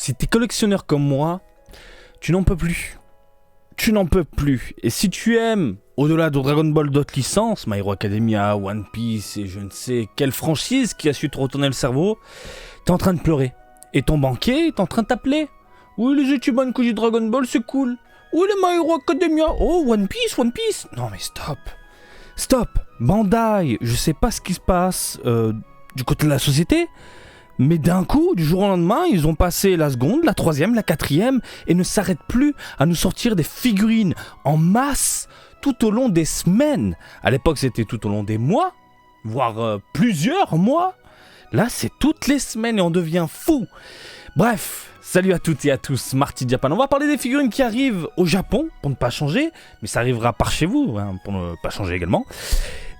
Si t'es collectionneur comme moi, tu n'en peux plus. Tu n'en peux plus. Et si tu aimes, au-delà de Dragon Ball d'autres licences, My Hero Academia, One Piece et je ne sais quelle franchise qui a su te retourner le cerveau, t'es en train de pleurer. Et ton banquier est en train de t'appeler. Oui, les Ichiban Kuji Dragon Ball, c'est cool. Oui, les My Hero Academia. Oh, One Piece, One Piece. Non mais stop. Stop. Bandai, je sais pas ce qui se passe du côté de la société. Mais d'un coup, du jour au lendemain, ils ont passé la seconde, la troisième, la quatrième et ne s'arrêtent plus à nous sortir des figurines en masse tout au long des semaines. À l'époque, c'était tout au long des mois, voire plusieurs mois. Là, c'est toutes les semaines et on devient fou. Bref, salut à toutes et à tous, Marty Japan. On va parler des figurines qui arrivent au Japon, pour ne pas changer, mais ça arrivera par chez vous, hein, pour ne pas changer également.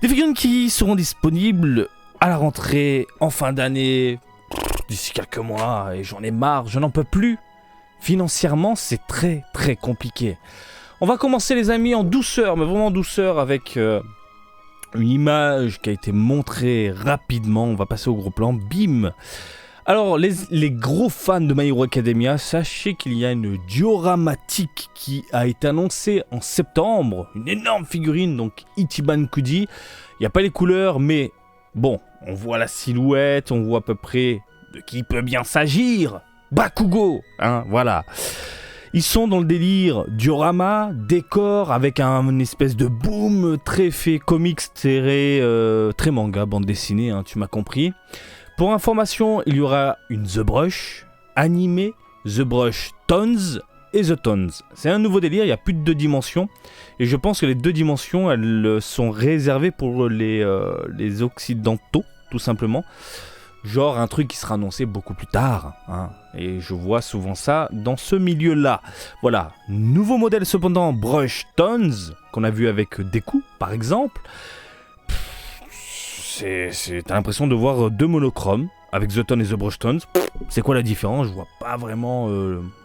Des figurines qui seront disponibles à la rentrée, en fin d'année, d'ici quelques mois, et j'en ai marre, je n'en peux plus. Financièrement, c'est très très compliqué. On va commencer les amis en douceur, mais vraiment en douceur, avec une image qui a été montrée rapidement. On va passer au gros plan, bim. Alors les gros fans de My Hero Academia, sachez qu'il y a une dioramatique qui a été annoncée en septembre. Une énorme figurine, donc Ichiban Kuji. Il n'y a pas les couleurs, mais bon, on voit la silhouette, on voit à peu près de qui il peut bien s'agir. Bakugo, hein, voilà. Ils sont dans le délire diorama, décor, avec une espèce de boom très fait comics, très manga, bande dessinée, hein, tu m'as compris. Pour information, il y aura une The Brush, animé, The Brush Tons et The Tons. C'est un nouveau délire, il n'y a plus de 2 dimensions. Et je pense que les 2 dimensions, elles sont réservées pour les occidentaux, tout simplement. Genre un truc qui sera annoncé beaucoup plus tard, hein. Et je vois souvent ça dans ce milieu-là. Voilà, nouveau modèle cependant, Brush Tons, qu'on a vu avec Deku, par exemple. T'as l'impression de voir 2 monochromes, avec The Tone et The Brush Tones. C'est quoi la différence? Je vois pas vraiment...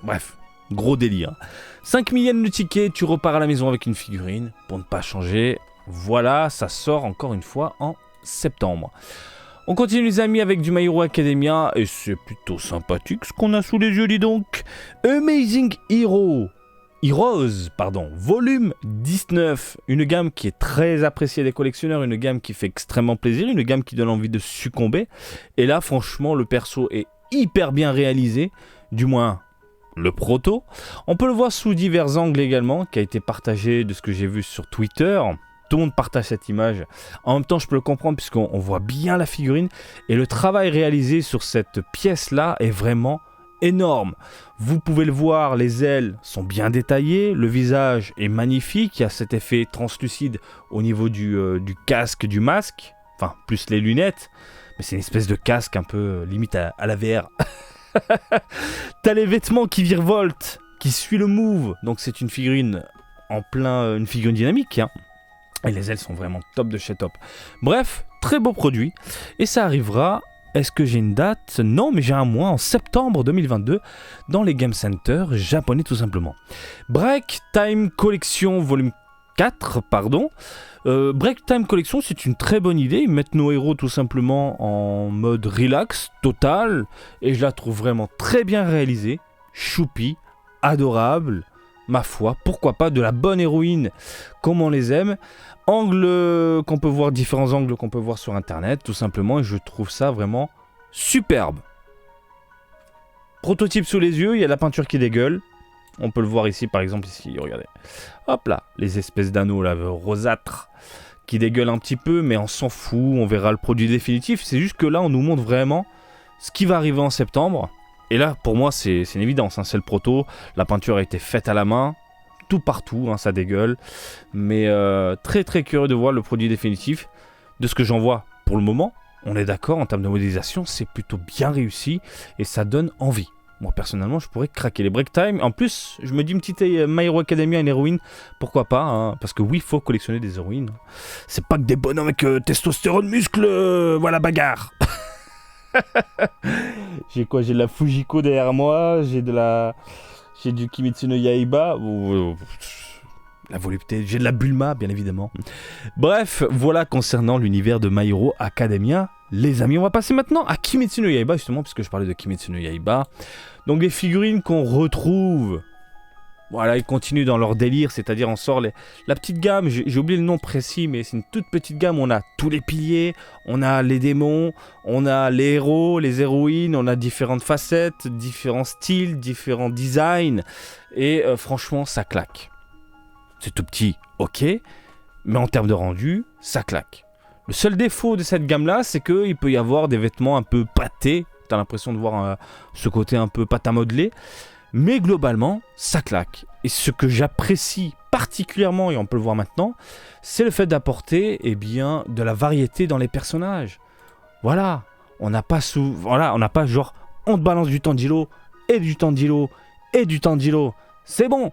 Bref, gros délire. 5 000 yens le ticket, tu repars à la maison avec une figurine, pour ne pas changer. Voilà, ça sort encore une fois en septembre. On continue les amis avec du My Hero Academia, et c'est plutôt sympathique ce qu'on a sous les yeux, dis donc. Amazing Heroes, volume 19, une gamme qui est très appréciée des collectionneurs, une gamme qui fait extrêmement plaisir, une gamme qui donne envie de succomber. Et là, franchement, le perso est hyper bien réalisé, du moins le proto. On peut le voir sous divers angles également, qui a été partagé de ce que j'ai vu sur Twitter. Tout le monde partage cette image. En même temps, je peux le comprendre puisqu'on voit bien la figurine. Et le travail réalisé sur cette pièce-là est vraiment énorme. Vous pouvez le voir, les ailes sont bien détaillées. Le visage est magnifique. Il y a cet effet translucide au niveau du casque, du masque. Enfin, plus les lunettes. Mais c'est une espèce de casque un peu limite à la VR. T'as les vêtements qui virevoltent, qui suit le move. Donc c'est une figurine une figurine dynamique, hein. Et les ailes sont vraiment top de chez top. Bref, très beau produit. Et ça arrivera, est-ce que j'ai une date? Non, mais j'ai un mois, en septembre 2022, dans les Game Center japonais tout simplement. Break Time Collection volume 4, pardon. Break Time Collection, c'est une très bonne idée. Ils mettent nos héros tout simplement en mode relax, total. Et je la trouve vraiment très bien réalisée. Choupi, adorable. Ma foi, pourquoi pas de la bonne héroïne comme on les aime. Différents angles qu'on peut voir sur internet, tout simplement, et je trouve ça vraiment superbe. Prototype sous les yeux, il y a la peinture qui dégueule. On peut le voir ici, par exemple, ici, regardez. Hop là, les espèces d'anneaux là, rosâtres, qui dégueulent un petit peu, mais on s'en fout, on verra le produit définitif. C'est juste que là, on nous montre vraiment ce qui va arriver en septembre. Et là, pour moi, c'est une évidence, hein, c'est le proto. La peinture a été faite à la main, tout partout, hein, ça dégueule. Mais très très curieux de voir le produit définitif. De ce que j'en vois pour le moment, on est d'accord, en termes de modélisation, c'est plutôt bien réussi et ça donne envie. Moi, personnellement, je pourrais craquer les break time. En plus, je me dis une petite My Hero Academia, une héroïne, pourquoi pas, hein, parce que oui, il faut collectionner des héroïnes. C'est pas que des bonhommes avec testostérone, muscles, voilà, bagarre. J'ai quoi? J'ai de la Fujiko derrière moi, j'ai du Kimetsu no Yaiba. la volupté, j'ai de la Bulma bien évidemment. Bref, voilà concernant l'univers de My Hero Academia. Les amis, on va passer maintenant à Kimetsu no Yaiba, justement, puisque je parlais de Kimetsu no Yaiba. Donc les figurines qu'on retrouve, voilà, ils continuent dans leur délire, c'est-à-dire on sort la petite gamme, j'ai oublié le nom précis, mais c'est une toute petite gamme, on a tous les piliers, on a les démons, on a les héros, les héroïnes, on a différentes facettes, différents styles, différents designs, et franchement, ça claque. C'est tout petit, ok, mais en termes de rendu, ça claque. Le seul défaut de cette gamme-là, c'est qu'il peut y avoir des vêtements un peu pâtés. T'as l'impression de voir ce côté un peu pâte à modeler. Mais globalement, ça claque. Et ce que j'apprécie particulièrement, et on peut le voir maintenant, c'est le fait d'apporter de la variété dans les personnages. Voilà, on n'a pas genre, on te balance du Tanjiro, et du Tanjiro, et du Tanjiro. C'est bon.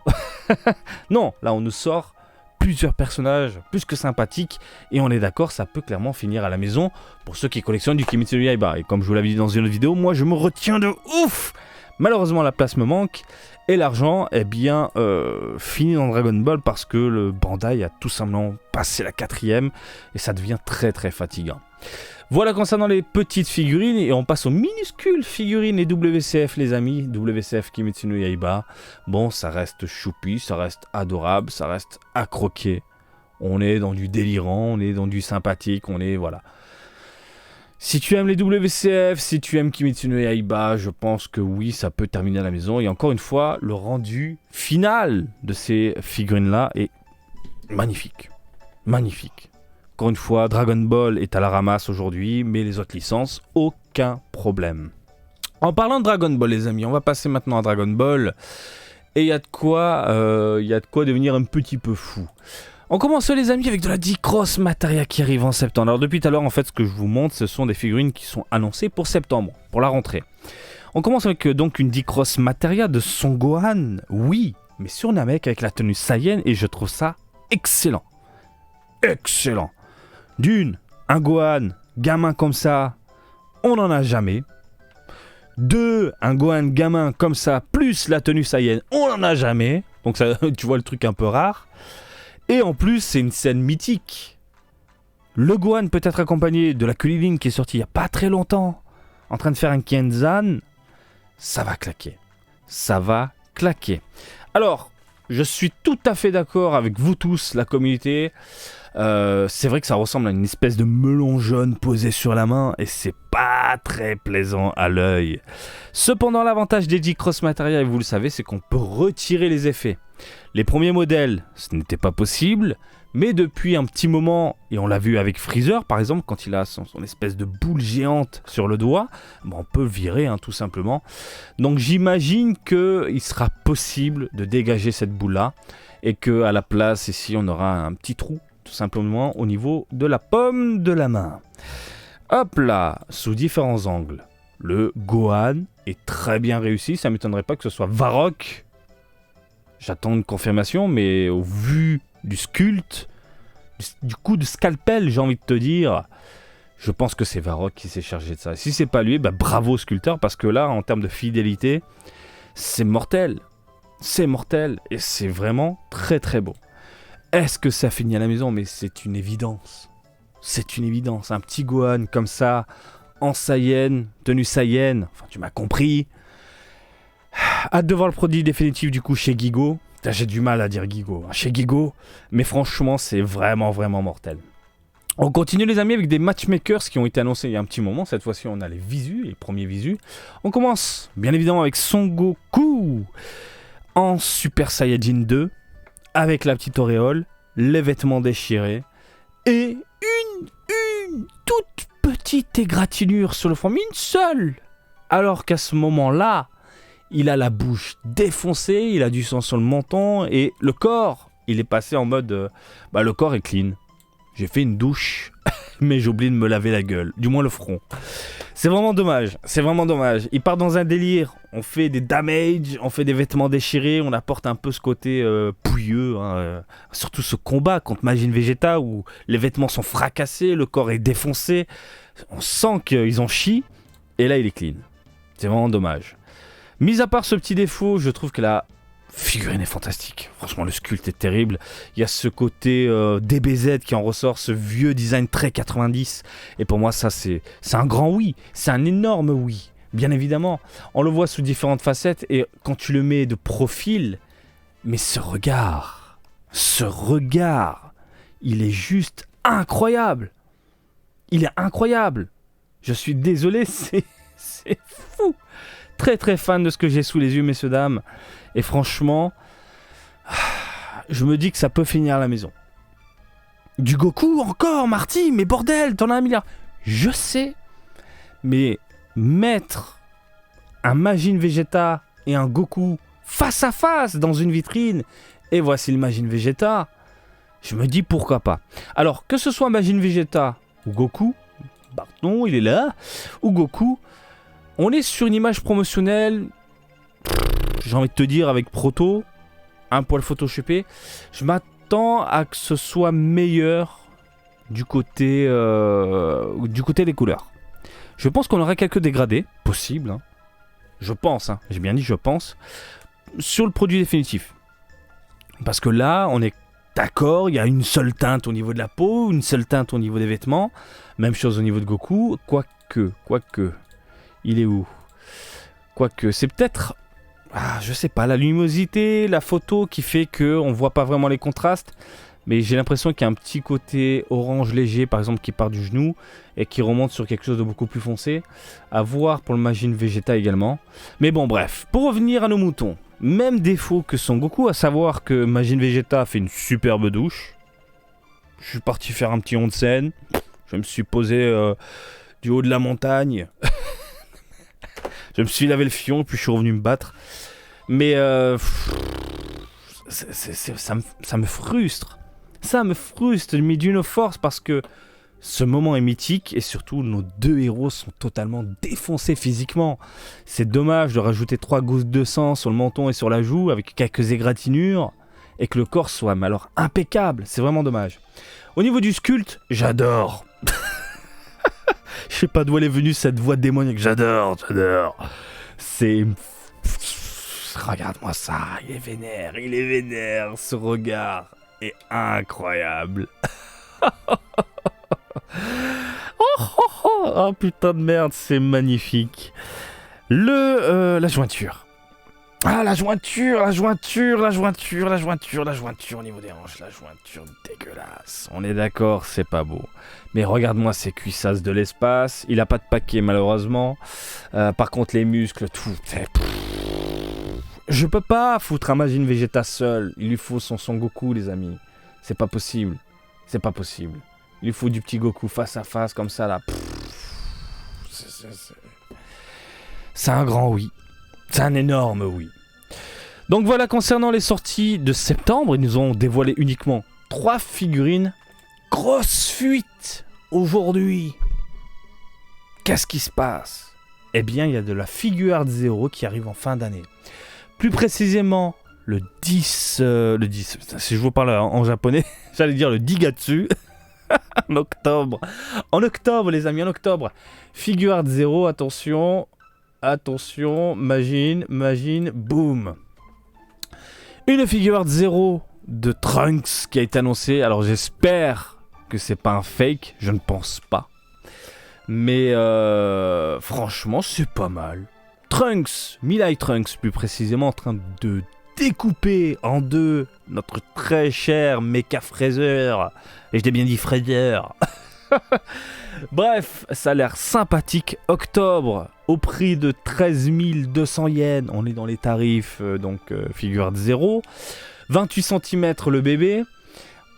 Non, là on nous sort plusieurs personnages plus que sympathiques et on est d'accord, ça peut clairement finir à la maison pour ceux qui collectionnent du Kimetsu no Yaiba. Et comme je vous l'avais dit dans une autre vidéo, moi je me retiens de ouf. Malheureusement la place me manque et l'argent finit dans Dragon Ball parce que le Bandai a tout simplement passé la 4ème et ça devient très très fatigant. Voilà concernant les petites figurines et on passe aux minuscules figurines, les WCF les amis, WCF Kimetsu no Yaiba. Bon, ça reste choupi, ça reste adorable, ça reste à croquer. On est dans du délirant, on est dans du sympathique, voilà. Si tu aimes les WCF, si tu aimes Kimetsu no Yaiba, je pense que oui, ça peut terminer à la maison. Et encore une fois, le rendu final de ces figurines-là est magnifique. Magnifique. Encore une fois, Dragon Ball est à la ramasse aujourd'hui, mais les autres licences, aucun problème. En parlant de Dragon Ball, les amis, on va passer maintenant à Dragon Ball. Et il y a de quoi devenir un petit peu fou. On commence, les amis, avec de la D-Cross Materia qui arrive en septembre. Alors depuis tout à l'heure, en fait, ce que je vous montre, ce sont des figurines qui sont annoncées pour septembre, pour la rentrée. On commence avec donc une D-Cross Materia de Son Gohan, oui, mais sur Namek avec la tenue Saiyan, et je trouve ça excellent. Excellent. Un Gohan gamin comme ça, on n'en a jamais. 2, un Gohan gamin comme ça, plus la tenue Saiyan, on n'en a jamais. Donc ça, tu vois le truc un peu rare. Et en plus, c'est une scène mythique. Le Gohan peut être accompagné de la Kulilin qui est sortie il n'y a pas très longtemps, en train de faire un Kenzan. Ça va claquer. Ça va claquer. Alors, je suis tout à fait d'accord avec vous tous, la communauté. C'est vrai que ça ressemble à une espèce de melon jaune posé sur la main et c'est pas très plaisant à l'œil. Cependant, l'avantage des D-Cross Materia, et vous le savez, c'est qu'on peut retirer les effets. Les premiers modèles, ce n'était pas possible, mais depuis un petit moment, et on l'a vu avec Freezer par exemple, quand il a son espèce de boule géante sur le doigt, on peut le virer tout simplement. Donc j'imagine qu'il sera possible de dégager cette boule-là et qu'à la place ici on aura un petit trou tout simplement au niveau de la paume de la main. Hop là, sous différents angles. Le Gohan est très bien réussi, ça ne m'étonnerait pas que ce soit Varrock. J'attends une confirmation, mais au vu du sculpte, du coup de scalpel, j'ai envie de te dire, je pense que c'est Varrock qui s'est chargé de ça. Et si c'est pas lui, bravo sculpteur, parce que là, en termes de fidélité, c'est mortel. C'est mortel et c'est vraiment très très beau. Est-ce que ça finit à la maison? Mais c'est une évidence. C'est une évidence. Un petit Gohan comme ça, en Saiyan, tenue Saiyan, enfin tu m'as compris. Hâte de voir le produit définitif du coup chez Gigo. J'ai du mal à dire Gigo, chez Gigo. Mais franchement, c'est vraiment vraiment mortel. On continue les amis avec des matchmakers qui ont été annoncés il y a un petit moment. Cette fois-ci, on a les visus, les premiers visus. On commence bien évidemment avec Son Goku en Super Saiyajin 2. Avec la petite auréole, les vêtements déchirés et une toute petite égratignure sur le front, mais une seule. Alors qu'à ce moment-là, il a la bouche défoncée, il a du sang sur le menton et le corps, il est passé en mode, le corps est clean. J'ai fait une douche, mais j'ai oublié de me laver la gueule, du moins le front. C'est vraiment dommage, c'est vraiment dommage. Il part dans un délire, on fait des damages, on fait des vêtements déchirés, on apporte un peu ce côté pouilleux, surtout ce combat contre Majin Vegeta où les vêtements sont fracassés, le corps est défoncé, on sent qu'ils en chient, et là il est clean. C'est vraiment dommage. Mis à part ce petit défaut, je trouve que la figurine est fantastique. Franchement, le sculpte est terrible. Il y a ce côté DBZ qui en ressort, ce vieux design très 90. Et pour moi, ça, c'est un grand oui. C'est un énorme oui. Bien évidemment. On le voit sous différentes facettes. Et quand tu le mets de profil, mais ce regard, il est juste incroyable. Il est incroyable. Je suis désolé, c'est fou. Très très fan de ce que j'ai sous les yeux, messieurs, dames. Et franchement, je me dis que ça peut finir à la maison. Du Goku encore, Marty, mais bordel, t'en as 1 milliard. Je sais, mais mettre un Majin Vegeta et un Goku face à face dans une vitrine, et voici le Majin Vegeta, je me dis pourquoi pas. Alors, que ce soit Majin Vegeta ou Goku, pardon, il est là, ou Goku, on est sur une image promotionnelle, j'ai envie de te dire, avec Proto, un poil photoshopé. Je m'attends à que ce soit meilleur du côté des couleurs. Je pense qu'on aura quelques dégradés, possible, hein. Je pense, hein. J'ai bien dit je pense, sur le produit définitif. Parce que là, on est d'accord, il y a une seule teinte au niveau de la peau, une seule teinte au niveau des vêtements, même chose au niveau de Goku, quoique, il est où? Quoique, c'est peut-être, je sais pas, la luminosité, la photo qui fait qu'on voit pas vraiment les contrastes, mais j'ai l'impression qu'il y a un petit côté orange léger, par exemple, qui part du genou et qui remonte sur quelque chose de beaucoup plus foncé. À voir pour le Majin Vegeta également. Mais bon, bref, pour revenir à nos moutons, même défaut que Son Goku, à savoir que Majin Vegeta a fait une superbe douche. Je suis parti faire un petit onsen. Je me suis posé du haut de la montagne. Je me suis lavé le fion, puis je suis revenu me battre. Mais ça me frustre. Ça me frustre, mais d'une force, parce que ce moment est mythique et surtout nos deux héros sont totalement défoncés physiquement. C'est dommage de rajouter 3 gouttes de sang sur le menton et sur la joue avec quelques égratignures et que le corps soit alors impeccable. C'est vraiment dommage. Au niveau du sculpte, j'adore. Je sais pas d'où elle est venue cette voix démoniaque. J'adore. C'est... Regarde-moi ça, il est vénère, ce regard est incroyable. Oh putain de merde, c'est magnifique. La jointure. Ah, la jointure au niveau des hanches, la jointure dégueulasse. On est d'accord, c'est pas beau. Mais regarde-moi ces cuissasses de l'espace. Il a pas de paquet malheureusement. Par contre les muscles, tout. Je peux pas foutre un Majin Vegeta seul. Il lui faut son Son Goku, les amis. C'est pas possible. Il lui faut du petit Goku face à face comme ça là. C'est un grand oui. C'est un énorme oui. Donc voilà, concernant les sorties de septembre, ils nous ont dévoilé uniquement 3 figurines. Grosse fuite aujourd'hui. Qu'est-ce qui se passe? Eh bien, il y a de la Figuarts Zero qui arrive en fin d'année. Plus précisément, le 10, si je vous parle en japonais, j'allais dire le Digatsu, en octobre. En octobre, les amis, en octobre. Figuarts Zero, attention, Majin, boum. Une Figuarts Zero de Trunks qui a été annoncée. Alors j'espère que c'est pas un fake, je ne pense pas. Mais franchement, c'est pas mal. Trunks, Milai Trunks plus précisément, en train de découper en deux notre très cher Mecha Freezer. Et je t'ai bien dit Freezer. Bref, ça a l'air sympathique. Octobre, au prix de 13 200 yens. On est dans les tarifs, Figuarts Zero. 28 cm le bébé.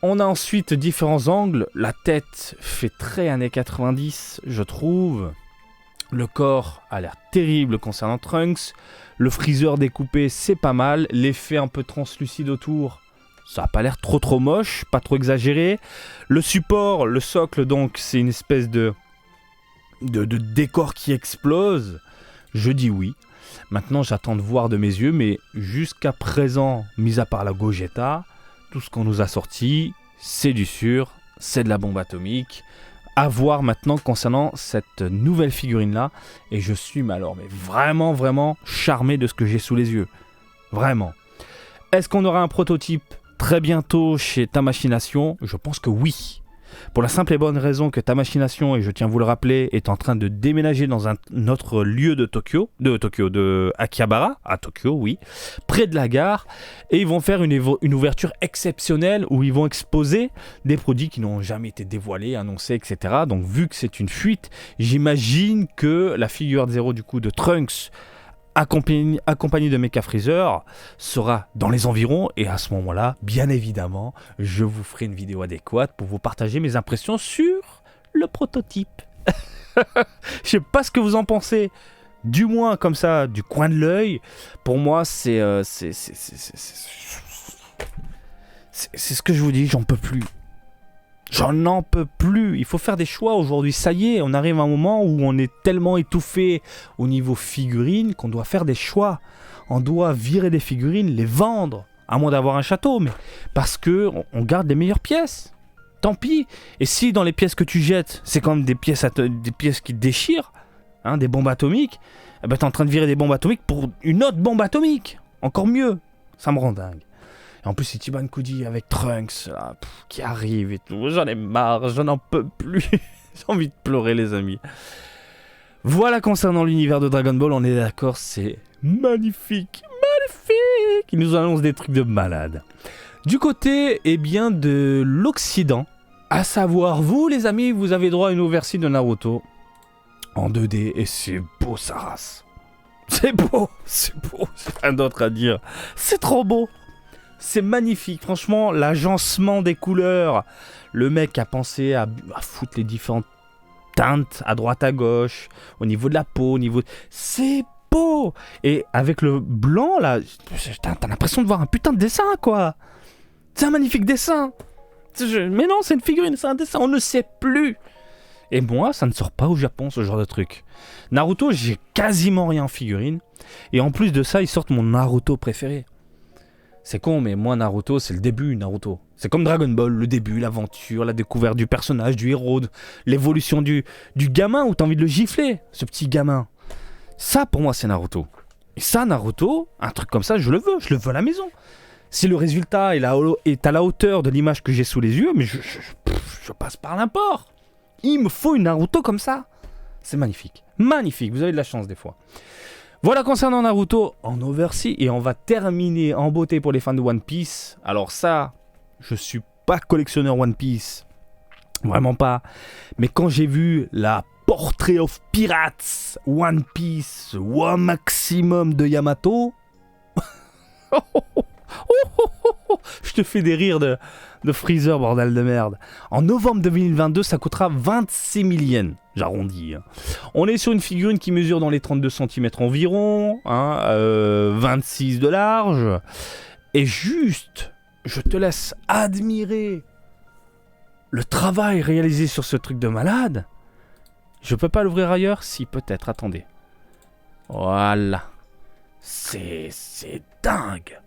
On a ensuite différents angles. La tête fait très années 90, je trouve. Le corps a l'air terrible concernant Trunks. Le Freezer découpé, c'est pas mal. L'effet un peu translucide autour, ça a pas l'air trop moche, pas trop exagéré. Le support, le socle, donc, c'est une espèce de décor qui explose. Je dis oui. Maintenant, j'attends de voir de mes yeux, mais jusqu'à présent, mis à part la Gogeta, tout ce qu'on nous a sorti, c'est du sûr, c'est de la bombe atomique. À voir maintenant concernant cette nouvelle figurine-là. Et je suis vraiment charmé de ce que j'ai sous les yeux. Vraiment. est-ce qu'on aura un prototype très bientôt chez Tamachination ? Je pense que oui. Pour la simple et bonne raison que Tamachination, et je tiens à vous le rappeler, est en train de déménager dans un autre lieu de Akihabara, à Tokyo, oui, près de la gare, et ils vont faire une ouverture exceptionnelle où ils vont exposer des produits qui n'ont jamais été dévoilés, annoncés, etc. Donc vu que c'est une fuite, j'imagine que la figure 0 du coup de Trunks, accompagné de Mecha Freezer, sera dans les environs, et à ce moment-là, bien évidemment, je vous ferai une vidéo adéquate pour vous partager mes impressions sur le prototype. Je sais pas ce que vous en pensez, du moins comme ça, du coin de l'œil. Pour moi, c'est ce que je vous dis, j'en peux plus. J'en peux plus, il faut faire des choix aujourd'hui, ça y est, on arrive à un moment où on est tellement étouffé au niveau figurines qu'on doit faire des choix. On doit virer des figurines, les vendre, à moins d'avoir un château, mais parce que on garde les meilleures pièces. Tant pis, et si dans les pièces que tu jettes, c'est quand même des pièces qui te déchirent, hein, des bombes atomiques, eh ben t'es en train de virer des bombes atomiques pour une autre bombe atomique, encore mieux, ça me rend dingue. En plus, c'est Ichiban Kudi avec Trunks là, qui arrive et tout. J'en ai marre, j'en en peux plus. J'ai envie de pleurer, les amis. Voilà, concernant l'univers de Dragon Ball, on est d'accord, c'est magnifique. Magnifique. Il nous annonce des trucs de malade. Du côté, eh bien, de l'Occident, à savoir, vous, les amis, vous avez droit à une ouverture de Naruto en 2D et c'est beau, sa race. C'est beau, c'est rien d'autre à dire. C'est trop beau. C'est magnifique, franchement, l'agencement des couleurs. Le mec a pensé à foutre les différentes teintes à droite à gauche, au niveau de la peau, au niveau... C'est beau. Et avec le blanc, là, t'as l'impression de voir un putain de dessin, quoi. C'est un magnifique dessin. Mais non, c'est une figurine, c'est un dessin, on ne sait plus. Et moi, ça ne sort pas au Japon, ce genre de truc. Naruto, j'ai quasiment rien en figurine. Et en plus de ça, ils sortent mon Naruto préféré. C'est con, mais moi, Naruto, c'est le début, Naruto. C'est comme Dragon Ball, le début, l'aventure, la découverte du personnage, du héros, l'évolution du gamin où t'as envie de le gifler, ce petit gamin. Ça, pour moi, c'est Naruto. Et ça, Naruto, un truc comme ça, je le veux à la maison. Si le résultat est à la hauteur de l'image que j'ai sous les yeux, mais je passe par l'import. Il me faut une Naruto comme ça. C'est magnifique. Magnifique, vous avez de la chance des fois. Voilà concernant Naruto en oversea, et on va terminer en beauté pour les fans de One Piece. Alors ça, je suis pas collectionneur One Piece, vraiment pas. Mais quand j'ai vu la Portrait of Pirates One Piece One Maximum de Yamato, je te fais des rires de Freezer, bordel de merde. En novembre 2022, ça coûtera 26 000 yens. J'arrondis. Hein. On est sur une figurine qui mesure dans les 32 cm environ, hein, 26 de large. Et juste, je te laisse admirer le travail réalisé sur ce truc de malade. Je peux pas l'ouvrir ailleurs? Si, peut-être, attendez. Voilà. C'est dingue.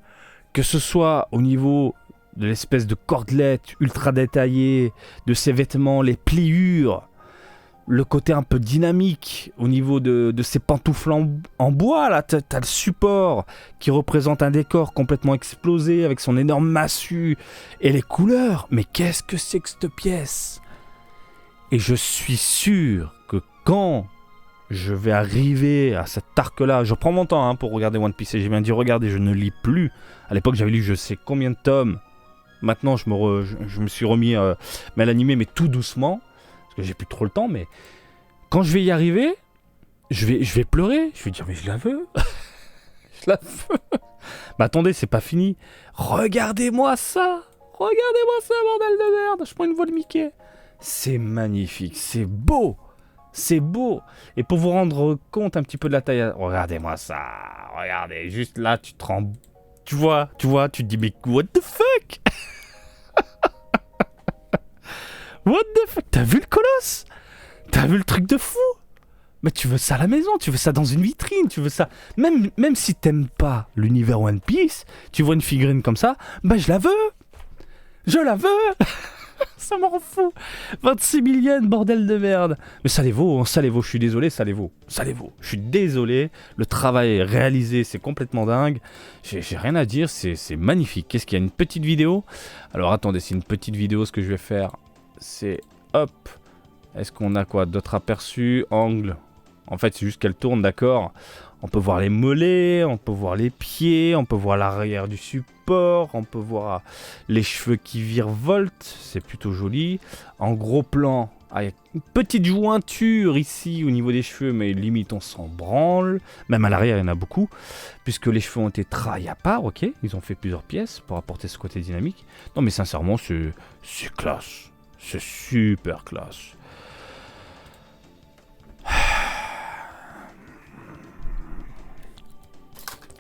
Que ce soit au niveau de l'espèce de cordelette ultra détaillée, de ses vêtements, les pliures, le côté un peu dynamique au niveau de ses pantoufles en bois, là, t'as le support qui représente un décor complètement explosé avec son énorme massue et les couleurs. Mais qu'est-ce que c'est que cette pièce? Et je suis sûr que quand je vais arriver à cet arc-là, je prends mon temps pour regarder One Piece, et j'ai bien dit regarder, je ne lis plus. À l'époque, j'avais lu je sais combien de tomes. Maintenant, je me suis remis à l'animé, mais tout doucement, parce que j'ai plus trop le temps. Mais quand je vais y arriver, je vais pleurer. Je vais dire, mais je la veux. Je la veux. Mais attendez, c'est pas fini. Regardez-moi ça. Regardez-moi ça, bordel de merde. Je prends une voix de Mickey. C'est magnifique, c'est beau. C'est beau. Et pour vous rendre compte un petit peu de la taille, regardez-moi ça. Regardez, juste là, tu te rends... Tu vois, tu te dis, mais what the fuck? What the fuck? T'as vu le colosse? T'as vu le truc de fou? Mais tu veux ça à la maison, tu veux ça dans une vitrine, tu veux ça... Même si t'aimes pas l'univers One Piece, tu vois une figurine comme ça, bah je la veux. Je la veux. Ça m'en fout. 26 000 yens, bordel de merde. Mais ça les vaut, je suis désolé, ça les vaut. Je suis désolé, le travail réalisé, c'est complètement dingue. J'ai rien à dire, c'est magnifique. Qu'est-ce qu'il y a, une petite vidéo? Alors attendez, c'est une petite vidéo, ce que je vais faire, c'est hop. Est-ce qu'on a quoi d'autres aperçus? Angle. En fait, c'est juste qu'elle tourne, d'accord. On peut voir les mollets, on peut voir les pieds, on peut voir l'arrière du support, on peut voir les cheveux qui virevoltent, c'est plutôt joli. En gros plan, il y a une petite jointure ici au niveau des cheveux, mais limite on s'en branle. Même à l'arrière, il y en a beaucoup, puisque les cheveux ont été travaillés à part, ok. Ils ont fait plusieurs pièces pour apporter ce côté dynamique. Non mais sincèrement, c'est classe. C'est super classe.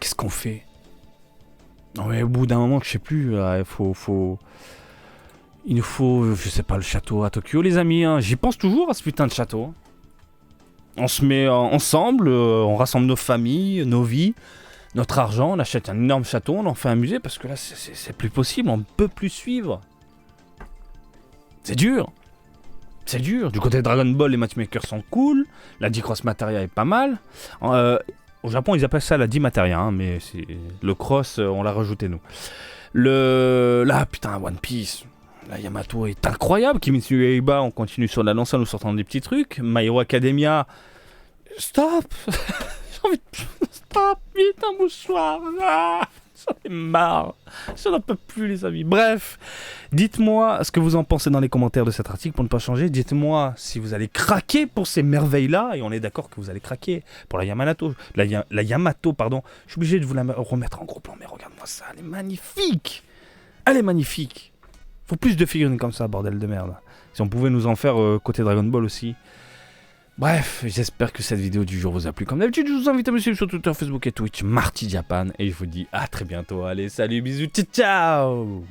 Qu'est-ce qu'on fait? Non mais au bout d'un moment, je sais plus, il nous faut, je sais pas, le château à Tokyo, les amis. Hein. J'y pense toujours à ce putain de château. On se met ensemble, on rassemble nos familles, nos vies, notre argent, on achète un énorme château, on en fait un musée, parce que là, c'est plus possible, on ne peut plus suivre. C'est dur. C'est dur. Du côté de Dragon Ball, les matchmakers sont cool, la D-Cross Materia est pas mal. Au Japon, ils appellent ça la D-Materia, hein, mais le cross, on l'a rajouté, nous. Là, putain, One Piece. La Yamato est incroyable. Kimetsu Yaiba, on continue sur la lancée en nous sortant des petits trucs. My Hero Academia. Stop. J'ai envie de... Stop, vite, un mouchoir. Ah, j'en ai marre. J'en peux plus, les amis. Bref, dites-moi ce que vous en pensez dans les commentaires de cet article pour ne pas changer. Dites-moi si vous allez craquer pour ces merveilles-là. Et on est d'accord que vous allez craquer pour la Yamato. La Yamato, pardon. Je suis obligé de vous la remettre en gros plan. Mais regarde-moi ça, elle est magnifique. Elle est magnifique. Faut plus de figurines comme ça, bordel de merde. Si on pouvait nous en faire côté Dragon Ball aussi. Bref, j'espère que cette vidéo du jour vous a plu. Comme d'habitude, je vous invite à me suivre sur Twitter, Facebook et Twitch, Marty Japan. Et je vous dis à très bientôt. Allez, salut, bisous, ciao.